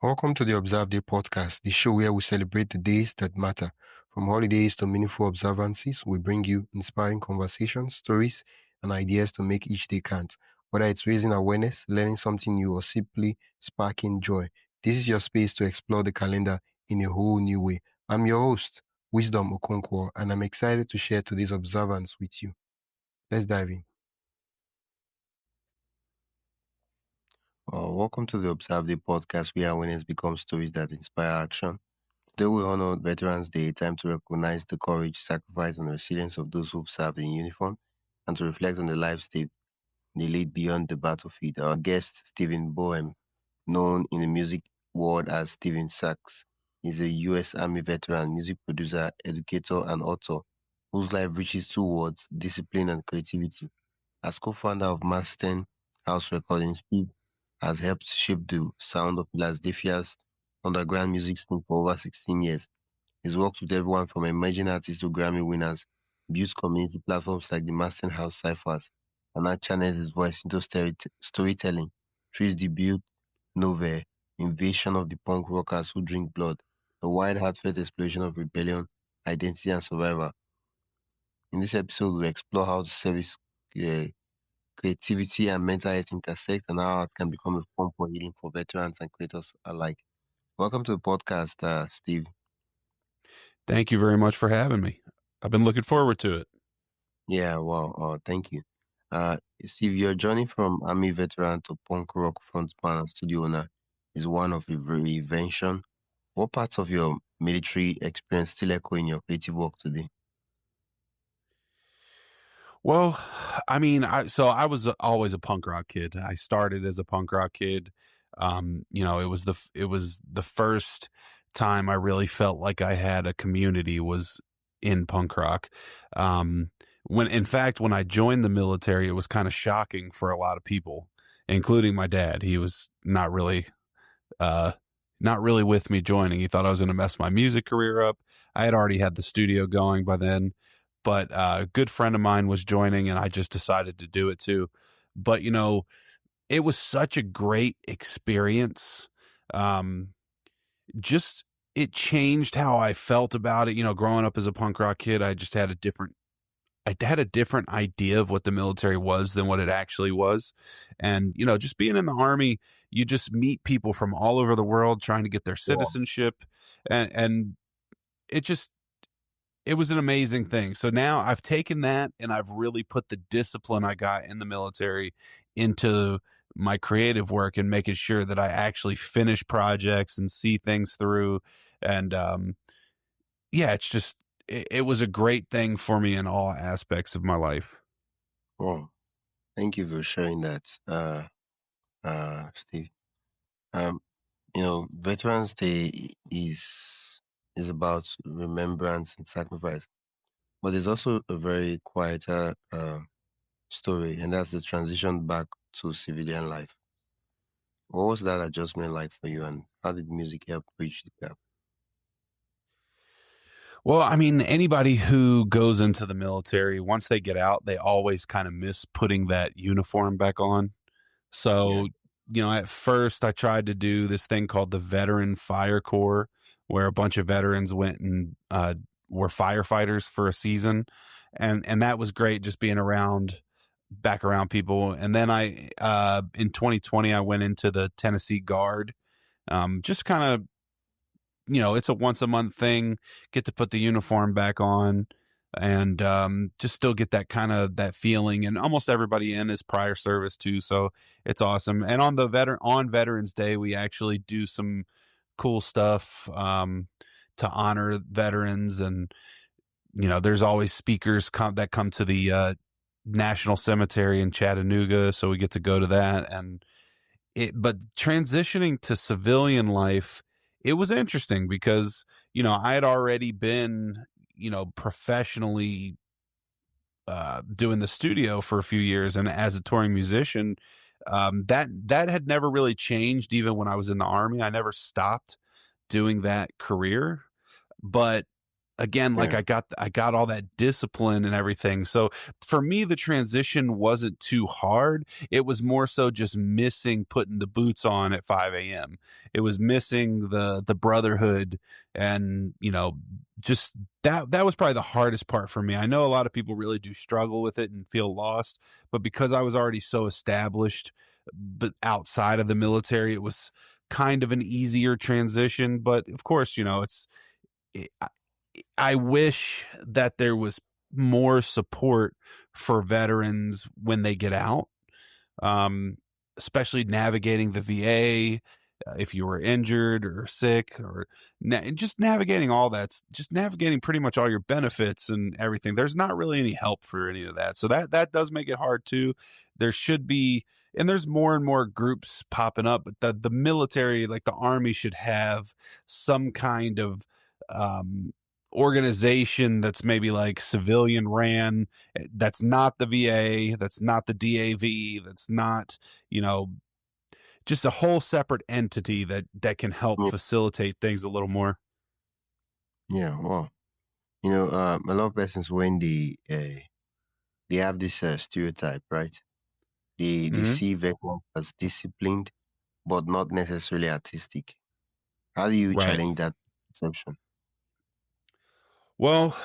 Welcome to the Observe Day podcast, the show where we celebrate the days that matter. From holidays to meaningful observances, we bring you inspiring conversations, stories, and ideas to make each day count. Whether it's raising awareness, learning something new, or simply sparking joy, this is your space to explore the calendar in a whole new way. I'm your host, Wisdom Okonkwo, and I'm excited to share today's observance with you. Let's dive in. Welcome to the Observe Day podcast, where awareness becomes stories that inspire action. Today we honor Veterans Day, a time to recognize the courage, sacrifice, and resilience of those who've served in uniform and to reflect on the lives they lead beyond the battlefield. Our guest, Steven Boehm, known in the music world as Steven Sachs, is a U.S. Army veteran, music producer, educator, and author whose life reaches two words, discipline and creativity. As co-founder of Masten House Recordings, Steve has helped shape the sound of Philadelphia's underground music scene for over 16 years. He's worked with everyone from emerging artists to Grammy winners, built community platforms like the Master House Cyphers, and now channels his voice into storytelling through his debut novel, Invasion of the Punk Rockers Who Drink Blood, a wide heartfelt exploration of rebellion, identity, and survival. In this episode, we explore how the service uh, creativity and mental health intersect and how art can become a form for healing for veterans and creators alike. Welcome to the podcast, Steve. Thank you very much for having me. I've been looking forward to it. Yeah, well, thank you. Steve, your journey from Army veteran to punk rock frontman and studio owner is one of reinvention. What parts of your military experience still echo in your creative work today? Well, I mean, I was always a punk rock kid. I started as a punk rock kid. It was the first time I really felt like I had a community was in punk rock. When in fact, when I joined the military, it was kind of shocking for a lot of people, including my dad. He was not really with me joining. He thought I was going to mess my music career up. I had already had the studio going by then, but a good friend of mine was joining and I just decided to do it too. But, it was such a great experience. Um, just, it changed how I felt about it. Growing up as a punk rock kid, I had a different idea of what the military was than what it actually was. And, just being in the Army, you just meet people from all over the world trying to get their Yeah. citizenship. And it just, it was an amazing thing. So now I've taken that and I've really put the discipline I got in the military into my creative work and making sure that I actually finish projects and see things through. And, yeah, it was a great thing for me in all aspects of my life. Well, thank you for sharing that, Steve. Um, Veterans Day is about remembrance and sacrifice, but there's also a very quieter story, and that's the transition back to civilian life. What was that adjustment like for you, and how did music help bridge the gap? Well, I mean, anybody who goes into the military, once they get out, they always kind of miss putting that uniform back on. Yeah, So, at first I tried to do this thing called the Veteran Fire Corps, where a bunch of veterans went and were firefighters for a season. And that was great, just being back around people. And then in 2020, I went into the Tennessee Guard, just kind of, it's a once a month thing, get to put the uniform back on and just still get that kind of that feeling. And almost everybody in is prior service too. So it's awesome. And on Veterans Day, we actually do some cool stuff to honor veterans. And, there's always speakers that come to the National Cemetery in Chattanooga. So we get to go to that. But transitioning to civilian life, it was interesting because, I had already been, professionally doing the studio for a few years. And as a touring musician, that had never really changed. Even when I was in the Army, I never stopped doing that career. But again, like Yeah. I got all that discipline and everything. So for me, the transition wasn't too hard. It was more so just missing putting the boots on at 5 a.m. It was missing the brotherhood, and just that was probably the hardest part for me. I know a lot of people really do struggle with it and feel lost, but because I was already so established, but outside of the military, it was kind of an easier transition. But of course, it, I wish that there was more support for veterans when they get out, um, especially navigating the VA, if you were injured or sick, or just navigating all that, just navigating pretty much all your benefits and everything. There's not really any help for any of that, so that does make it hard too. There should be, and there's more and more groups popping up, but the military, like the Army, should have some kind of um, organization that's maybe like civilian ran, that's not the VA, that's not the DAV, that's not, you know, just a whole separate entity that can help Yeah. facilitate things a little more. Yeah. Well, a lot of persons when they have this stereotype, right? They Hmm. see veterans as disciplined, but not necessarily artistic. How do you Right. challenge that perception? Well,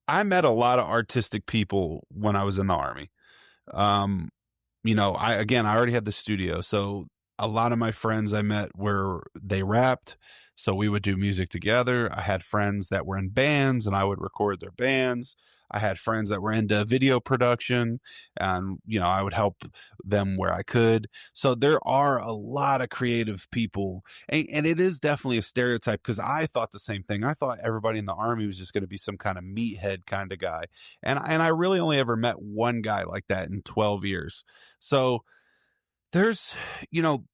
I met a lot of artistic people when I was in the Army. Um, I already had the studio, so a lot of my friends I met where they rapped, so we would do music together. I had friends that were in bands, and I would record their bands. I had friends that were into video production, and I would help them where I could. So there are a lot of creative people, and it is definitely a stereotype, because I thought the same thing. I thought everybody in the Army was just going to be some kind of meathead kind of guy, and I really only ever met one guy like that in 12 years. So there's, you know,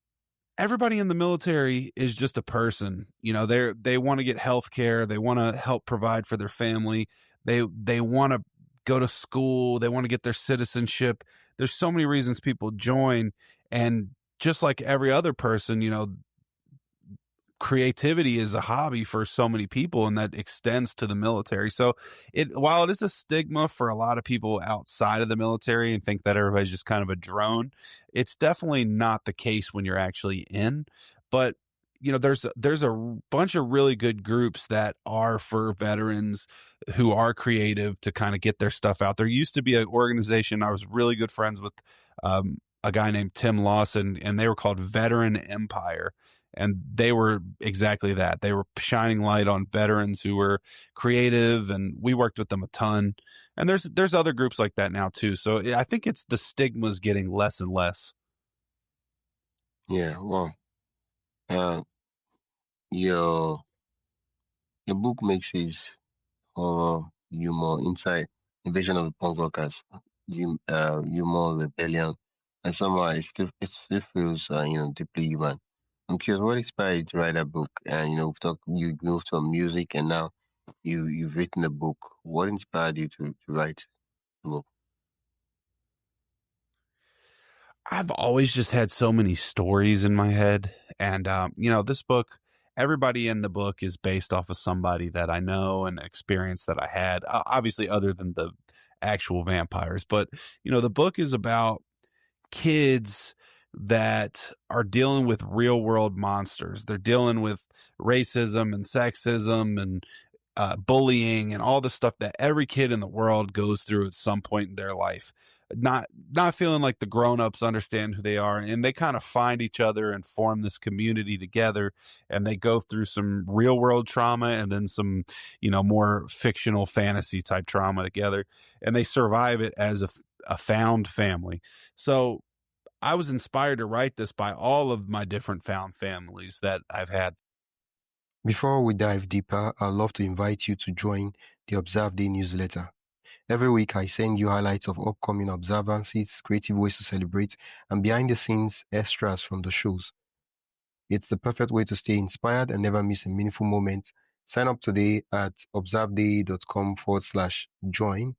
everybody in the military is just a person. They want to get health care. They want to help provide for their family. They want to go to school. They want to get their citizenship. There's so many reasons people join. And just like every other person, creativity is a hobby for so many people, and that extends to the military. So while it is a stigma for a lot of people outside of the military and think that everybody's just kind of a drone, it's definitely not the case when you're actually in. But there's a bunch of really good groups that are for veterans who are creative to kind of get their stuff out. There used to be an organization I was really good friends with, a guy named Tim Lawson, and they were called Veteran Empire, and they were exactly that. They were shining light on veterans who were creative, and we worked with them a ton. And there's other groups like that now too. So I think it's the stigma's getting less and less. Yeah. Well, uh, your your book makes horror, humor, insight, invasion of the punk rockers, humor, rebellion, and somehow it still feels deeply human. I'm curious, what inspired you to write that book? And you moved from music, and now you've written a book. What inspired you to write the book? I've always just had so many stories in my head. And, this book, everybody in the book is based off of somebody that I know and experience that I had, obviously, other than the actual vampires. But, the book is about kids that are dealing with real world monsters. They're dealing with racism and sexism and bullying and all the stuff that every kid in the world goes through at some point in their life. Not feeling like the grown-ups understand who they are, and they kind of find each other and form this community together, and they go through some real world trauma and then some more fictional fantasy type trauma together, and they survive it as a found family. So I was inspired to write this by all of my different found families that I've had. Before we dive deeper, I'd love to invite you to join the Observe Day newsletter. Every week, I send you highlights of upcoming observances, creative ways to celebrate, and behind the scenes extras from the shows. It's the perfect way to stay inspired and never miss a meaningful moment. Sign up today at observeday.com/join.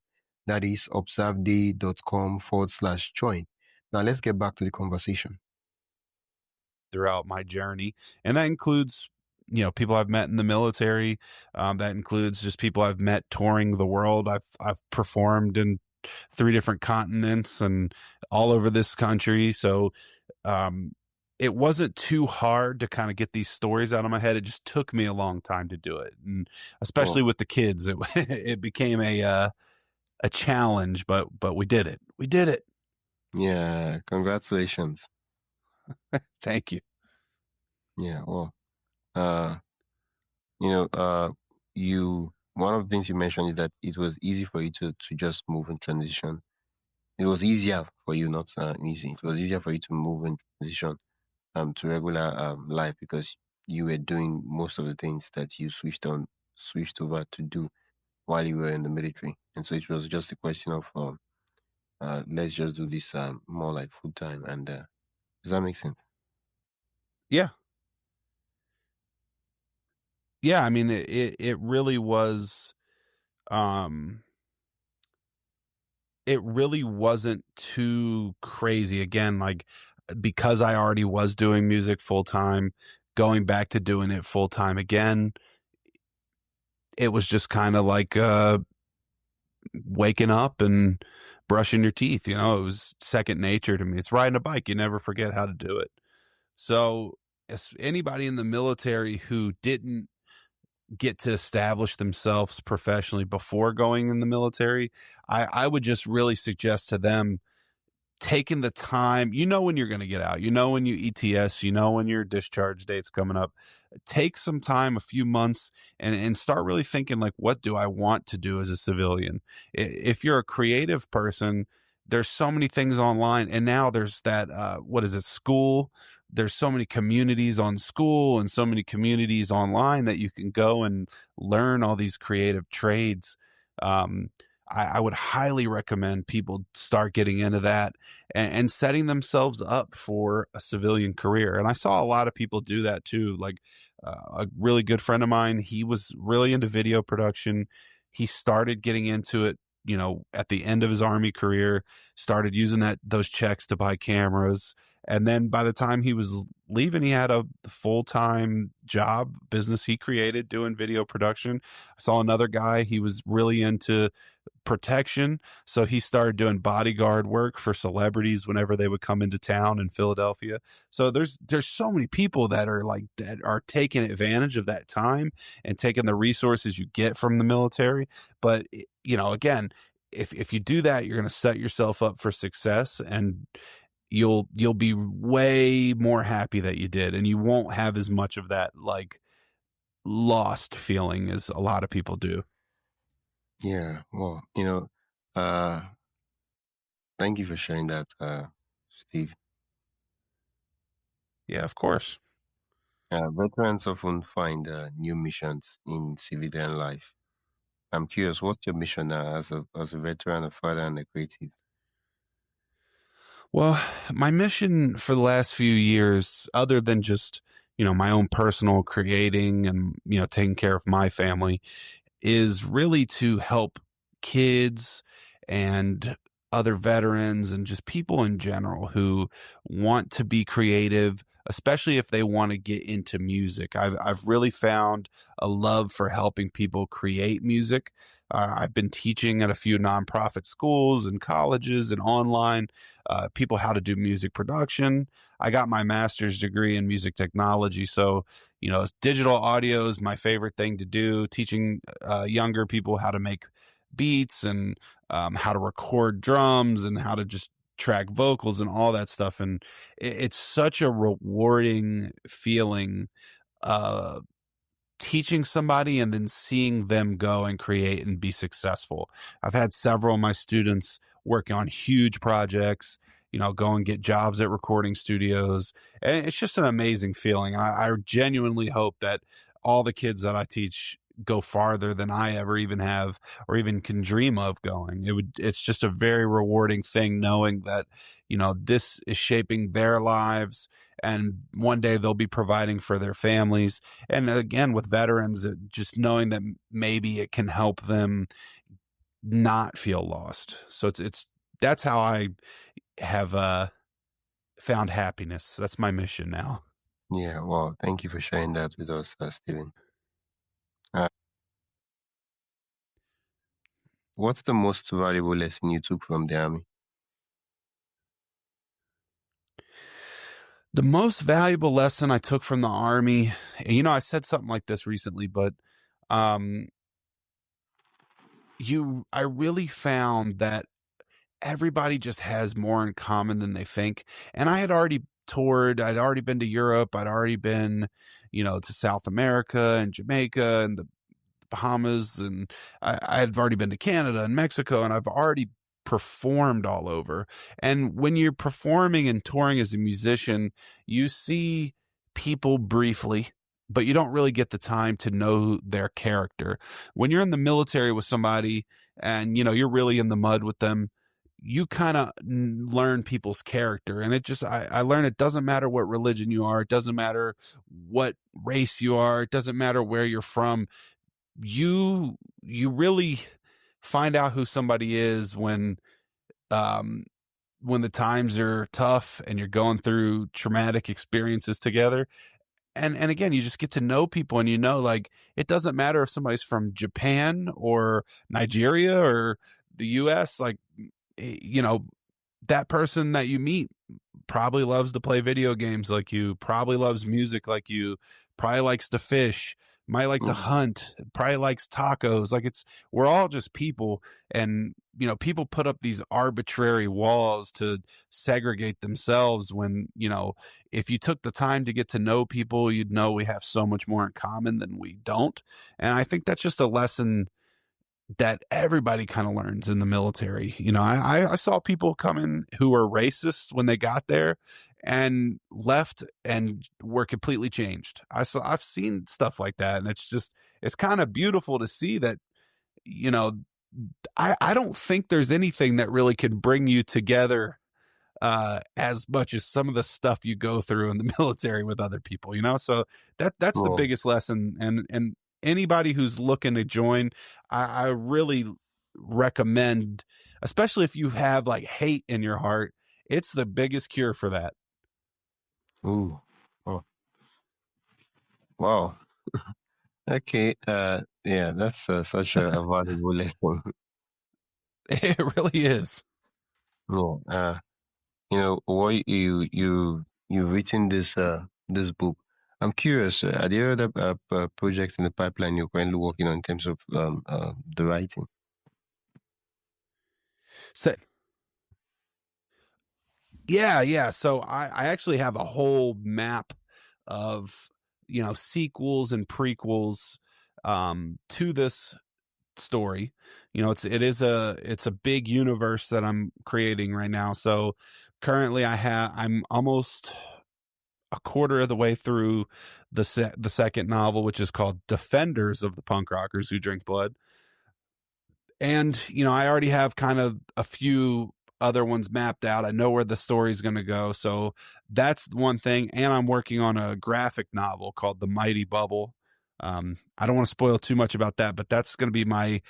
That is observeday.com/join. Now let's get back to the conversation. Throughout my journey, and that includes people I've met in the military. That includes just people I've met touring the world. I've performed in 3 different continents and all over this country. So um, it wasn't too hard to kind of get these stories out of my head. It just took me a long time to do it, and especially Oh, with the kids, it it became a challenge. But we did it. We did it. yeah, congratulations. Thank you. Yeah, well, uh, you know, you one of the things you mentioned is that it was easy for you to just move and transition. It was easier for you, not easy. It was easier for you to move and transition to regular life because you were doing most of the things that you switched over to do while you were in the military, and so it was just a question of let's just do this more like full time. And does that make sense? Yeah, yeah. I mean, it really was. Um, it really wasn't too crazy. Again, like because I already was doing music full time, going back to doing it full time again, it was just kind of like waking up and brushing your teeth. It was second nature to me. It's riding a bike. You never forget how to do it. So, as anybody in the military who didn't get to establish themselves professionally before going in the military, I would just really suggest to them taking the time. When you're going to get out, when you ETS, when your discharge date's coming up. Take some time, a few months, and start really thinking, like, what do I want to do as a civilian? If you're a creative person, there's so many things online, and now there's that what is it, school. There's so many communities on school and so many communities online that you can go and learn all these creative trades. um, I would highly recommend people start getting into that and setting themselves up for a civilian career. And I saw a lot of people do that too. Like a really good friend of mine, he was really into video production. He started getting into it, at the end of his army career, started using those checks to buy cameras. And then by the time he was leaving, he had a full-time job business he created doing video production. I saw another guy, he was really into protection. So he started doing bodyguard work for celebrities whenever they would come into town in Philadelphia. So there's so many people that are taking advantage of that time and taking the resources you get from the military. But again, if you do that, you're going to set yourself up for success, and you'll be way more happy that you did, and you won't have as much of that like lost feeling as a lot of people do. Yeah, well, thank you for sharing that, Steve. Yeah, of course. Veterans often find new missions in civilian life. I'm curious, what's your mission now as a veteran, a father, and a creative? Well, my mission for the last few years, other than just, my own personal creating and, taking care of my family, is really to help kids and other veterans and just people in general who want to be creative, especially if they want to get into music. I've really found a love for helping people create music. I've been teaching at a few nonprofit schools and colleges and online people how to do music production. I got my master's degree in music technology, so digital audio is my favorite thing to do. Teaching younger people how to make beats and how to record drums and how to just track vocals and all that stuff. And it's such a rewarding feeling uh, teaching somebody and then seeing them go and create and be successful. I've had several of my students work on huge projects, go and get jobs at recording studios. And it's just an amazing feeling. I genuinely hope that all the kids that I teach go farther than I ever even have or even can dream of going. It's just a very rewarding thing knowing that, this is shaping their lives, and one day they'll be providing for their families. And again, with veterans, just knowing that maybe it can help them not feel lost. So it's that's how I have found happiness. That's my mission now. Yeah, well, thank you for sharing that with us, Steven. Uh, what's the most valuable lesson you took from the army? The most valuable lesson I took from the army, and, I said something like this recently, but um, I really found that everybody just has more in common than they think. And I had already toured, I'd already been to Europe, I'd already been, to South America and Jamaica and the Bahamas, and I had already been to Canada and Mexico, and I've already performed all over. And when you're performing and touring as a musician, you see people briefly, but you don't really get the time to know their character. When you're in the military with somebody and you're really in the mud with them, you kind of learn people's character. And I learned it doesn't matter what religion you are, it doesn't matter what race you are, it doesn't matter where you're from. You really find out who somebody is um when the times are tough and you're going through traumatic experiences together. And again, you just get to know people, and like, it doesn't matter if somebody's from Japan or Nigeria or the US. Like, you know that person that you meet probably loves to play video games like you, probably loves music like you, probably likes to fish, might like to Mm, hunt, probably likes tacos. Like, we're all just people. And people put up these arbitrary walls to segregate themselves when, if you took the time to get to know people, you'd know we have so much more in common than we don't. And I think that's just a lesson that everybody kind of learns in the military. I saw people come in who were racist when they got there and left and were completely changed. I've seen stuff like that, and it's kind of beautiful to see that. You know, I don't think there's anything that really can bring you together as much as some of the stuff you go through in the military with other people. So that's the well, biggest lesson. And anybody who's looking to join, I really recommend, especially if you have like hate in your heart, it's the biggest cure for that. ooh, oh, wow. Okay, yeah, that's such a valuable lesson. It really is. Yeah, what you've written this book. I'm curious. Are there other projects in the pipeline you're currently working on in terms of the writing? So yeah. So I actually have a whole map of sequels and prequels to this story. It's a big universe that I'm creating right now. So currently I'm almost a quarter of the way through the second novel, which is called Defenders of the Punk Rockers Who Drink Blood. And I already have kind of a few other ones mapped out. I know where the story's going to go. So that's one thing. And I'm working on a graphic novel called The Mighty Bubble. I don't want to spoil too much about that, but that's going to be my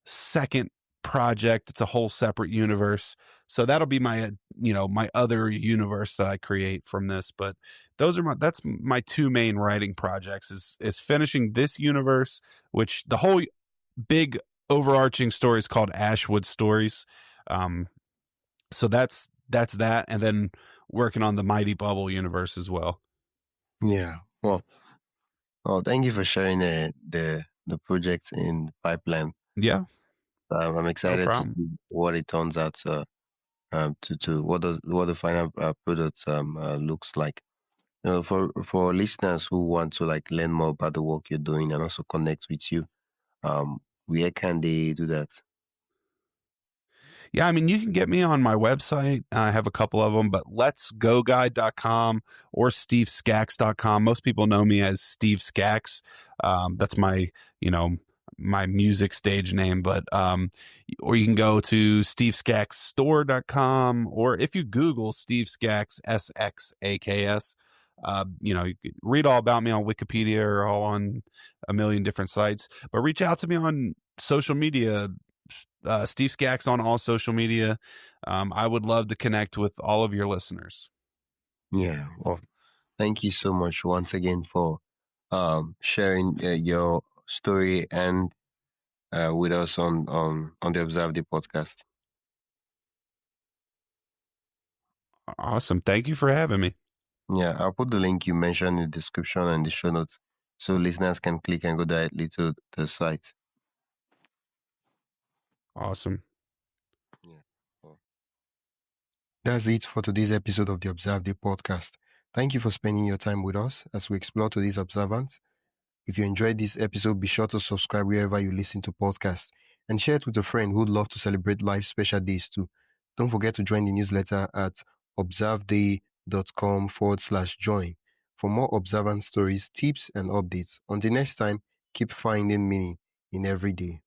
second project. It's a whole separate universe. So that'll be my other universe that I create from this. But that's my two main writing projects, is finishing this universe, which the whole big overarching story is called Ashwood Stories. Um, so that's that, and then working on the Mighty Bubble universe as well. Yeah. Well, thank you for sharing the projects in the pipeline. Yeah, I'm no excited to problem. see what it turns out to what the final product looks like. For listeners who want to like learn more about the work you're doing and also connect with you, where can they do that? Yeah, I mean, you can get me on my website. I have a couple of them, but letsgoguide.com or steveskaks.com. Most people know me as Steve Skaks. That's my music stage name, but or you can go to steveskaksstore.com, or if you Google Steve Skaks, SXAKS, you can read all about me on Wikipedia or all on a million different sites. But reach out to me on social media, Steve Skaks on all social media. I would love to connect with all of your listeners. Yeah. Well, Thank you so much once again for sharing your story and with us on the Observe the podcast. Awesome. Thank you for having me. Yeah, I'll put the link you mentioned in the description and the show notes so listeners can click and go directly to the site. Awesome. Yeah. Oh. That's it for today's episode of the Observe the podcast. Thank you for spending your time with us as we explore today's observance. If you enjoyed this episode, be sure to subscribe wherever you listen to podcasts and share it with a friend who'd love to celebrate life special days too. Don't forget to join the newsletter at observeday.com/join for more observant stories, tips, and updates. Until next time, keep finding meaning in every day.